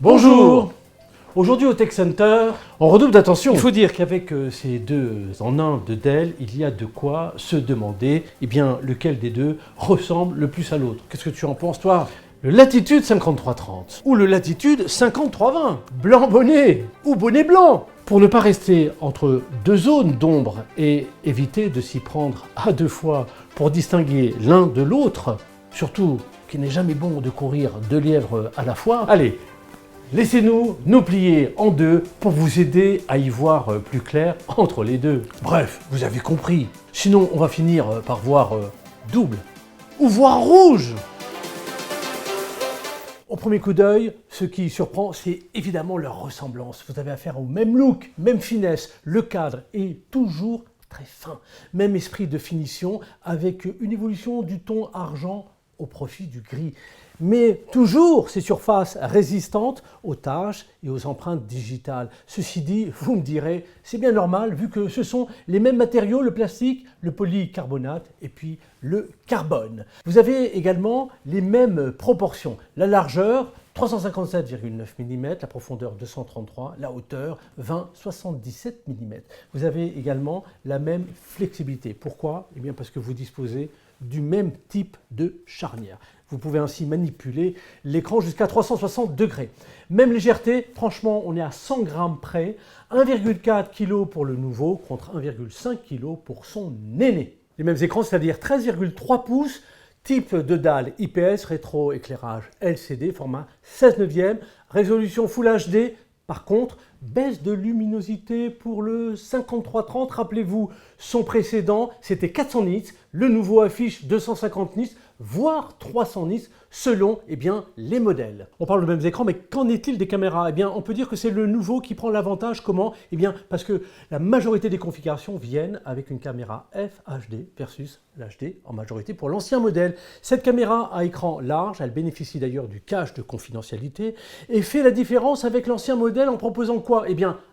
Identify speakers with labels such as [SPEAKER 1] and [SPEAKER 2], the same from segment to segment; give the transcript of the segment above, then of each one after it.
[SPEAKER 1] Bonjour. Aujourd'hui au Tech Center, on redouble d'attention. Il faut dire qu'avec ces deux en un de Dell, il y a de quoi se demander lequel des deux ressemble le plus à l'autre. Qu'est-ce que tu en penses toi? Le Latitude 5330 ou le Latitude 5320, blanc bonnet ou bonnet blanc. Pour ne pas rester entre deux zones d'ombre et éviter de s'y prendre à deux fois pour distinguer l'un de l'autre, surtout qu'il n'est jamais bon de courir deux lièvres à la fois, allez, laissez-nous nous plier en deux pour vous aider à y voir plus clair entre les deux. Bref, vous avez compris. Sinon, on va finir par voir double ou voir rouge. Au premier coup d'œil, ce qui surprend, c'est évidemment leur ressemblance. Vous avez affaire au même look, même finesse, le cadre est toujours très fin. Même esprit de finition avec une évolution du ton argent au profit du gris. Mais toujours ces surfaces résistantes aux taches et aux empreintes digitales. Ceci dit, vous me direz, c'est bien normal vu que ce sont les mêmes matériaux, le plastique, le polycarbonate et puis le carbone. Vous avez également les mêmes proportions. La largeur, 357,9 mm, la profondeur 233, la hauteur 20,77 mm. Vous avez également la même flexibilité. Pourquoi? Eh bien parce que vous disposez du même type de charnière. Vous pouvez ainsi manipuler l'écran jusqu'à 360 degrés. Même légèreté, franchement, on est à 100 grammes près. 1,4 kg pour le nouveau contre 1,5 kg pour son aîné. Les mêmes écrans, c'est-à-dire 13,3 pouces, type de dalle IPS, rétroéclairage LCD, format 16/9, résolution Full HD. Par contre, baisse de luminosité pour le 5330. Rappelez-vous, son précédent, c'était 400 nits. Le nouveau affiche 250 nits, voire 300 nits, selon les modèles. On parle de mêmes écrans, mais qu'en est-il des caméras? On peut dire que c'est le nouveau qui prend l'avantage. Comment? Parce que la majorité des configurations viennent avec une caméra FHD versus l'HD en majorité pour l'ancien modèle. Cette caméra à écran large, elle bénéficie d'ailleurs du cache de confidentialité et fait la différence avec l'ancien modèle en proposant quoi?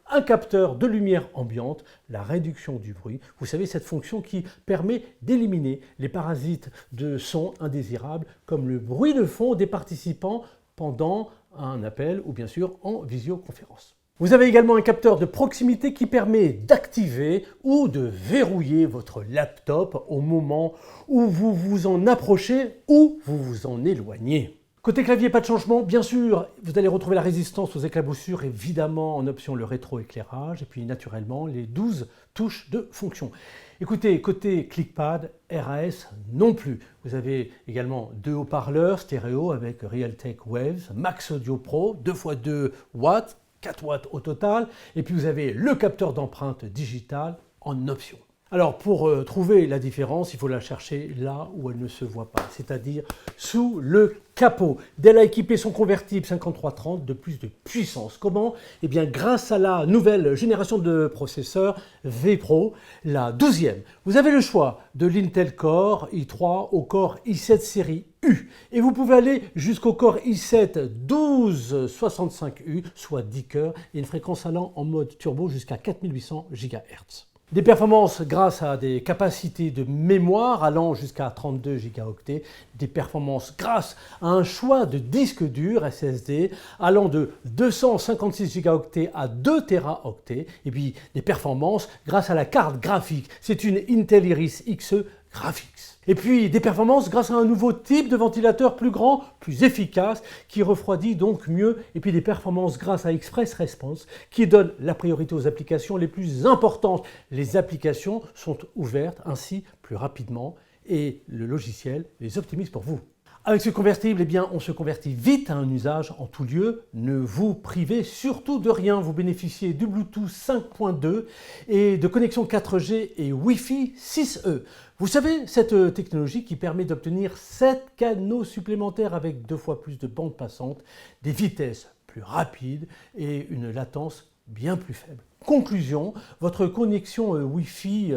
[SPEAKER 1] Un capteur de lumière ambiante, la réduction du bruit. Vous savez, cette fonction qui permet d'éliminer les parasites de son indésirables comme le bruit de fond des participants pendant un appel ou bien sûr en visioconférence. Vous avez également un capteur de proximité qui permet d'activer ou de verrouiller votre laptop au moment où vous vous en approchez ou vous vous en éloignez. Côté clavier, pas de changement. Bien sûr, vous allez retrouver la résistance aux éclaboussures, évidemment en option le rétroéclairage et puis naturellement les 12 touches de fonction. Écoutez, côté ClickPad, RAS non plus. Vous avez également deux haut-parleurs stéréo avec Realtek Waves, Max Audio Pro, 2x2 watts, 4 watts au total. Et puis vous avez le capteur d'empreinte digitale en option. Alors pour trouver la différence, il faut la chercher là où elle ne se voit pas, c'est-à-dire sous le capot. Dell a équipé son convertible 5330 de plus de puissance. Comment? Grâce à la nouvelle génération de processeurs vPro, la 12e. Vous avez le choix de l'Intel Core i3 au Core i7 série U. Et vous pouvez aller jusqu'au Core i7 1265U, soit 10 cœurs, et une fréquence allant en mode turbo jusqu'à 4800 GHz. Des performances grâce à des capacités de mémoire allant jusqu'à 32 gigaoctets, des performances grâce à un choix de disques durs SSD allant de 256 gigaoctets à 2 teraoctets, et puis des performances grâce à la carte graphique. C'est une Intel Iris Xe Graphics. Et puis des performances grâce à un nouveau type de ventilateur plus grand, plus efficace, qui refroidit donc mieux. Et puis des performances grâce à Express Response, qui donne la priorité aux applications les plus importantes. Les applications sont ouvertes ainsi plus rapidement et le logiciel les optimise pour vous. Avec ce convertible, on se convertit vite à un usage en tout lieu. Ne vous privez surtout de rien. Vous bénéficiez du Bluetooth 5.2 et de connexion 4G et Wi-Fi 6E. Vous savez, cette technologie qui permet d'obtenir 7 canaux supplémentaires avec 2 fois plus de bandes passantes, des vitesses plus rapides et une latence bien plus faible. Conclusion, votre connexion Wi-Fi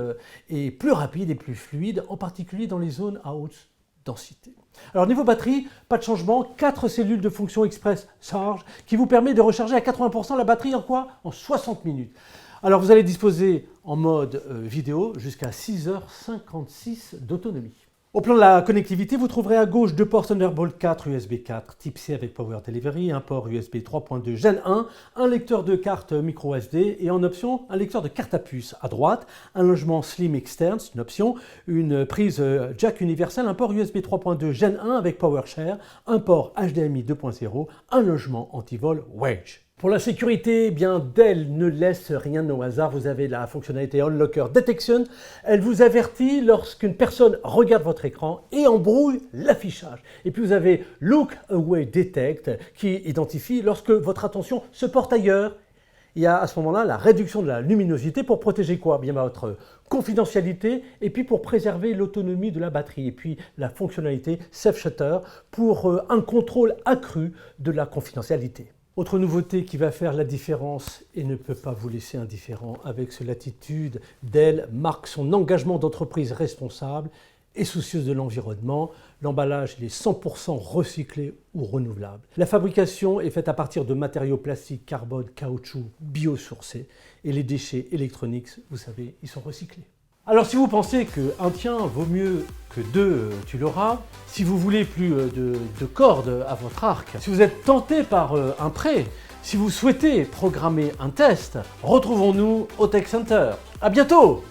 [SPEAKER 1] est plus rapide et plus fluide, en particulier dans les zones à haute densité. Alors niveau batterie, pas de changement, 4 cellules de fonction Express Charge qui vous permet de recharger à 80% la batterie en quoi? En 60 minutes. Alors vous allez disposer en mode vidéo jusqu'à 6h56 d'autonomie. Au plan de la connectivité, vous trouverez à gauche deux ports Thunderbolt 4 USB 4 Type C avec Power Delivery, un port USB 3.2 Gen 1, un lecteur de carte micro SD et en option un lecteur de carte à puce. À droite, un logement slim externe, c'est une option, une prise jack universelle, un port USB 3.2 Gen 1 avec PowerShare, un port HDMI 2.0, un logement anti-vol Wedge. Pour la sécurité, eh bien Dell ne laisse rien au hasard. Vous avez la fonctionnalité On-Locker Detection. Elle vous avertit lorsqu'une personne regarde votre écran et embrouille l'affichage. Et puis vous avez Look Away Detect qui identifie lorsque votre attention se porte ailleurs. Il y a à ce moment-là la réduction de la luminosité pour protéger quoi? Bien votre confidentialité et puis pour préserver l'autonomie de la batterie. Et puis la fonctionnalité Safe Shutter pour un contrôle accru de la confidentialité. Autre nouveauté qui va faire la différence et ne peut pas vous laisser indifférent avec ce Latitude, Dell marque son engagement d'entreprise responsable et soucieuse de l'environnement. L'emballage est 100% recyclé ou renouvelable. La fabrication est faite à partir de matériaux plastiques, carbone, caoutchouc, biosourcés et les déchets électroniques, vous savez, ils sont recyclés. Alors si vous pensez qu'un tien vaut mieux que deux, tu l'auras, si vous voulez plus de cordes à votre arc, si vous êtes tenté par un prêt, si vous souhaitez programmer un test, retrouvons-nous au Tech Center. À bientôt!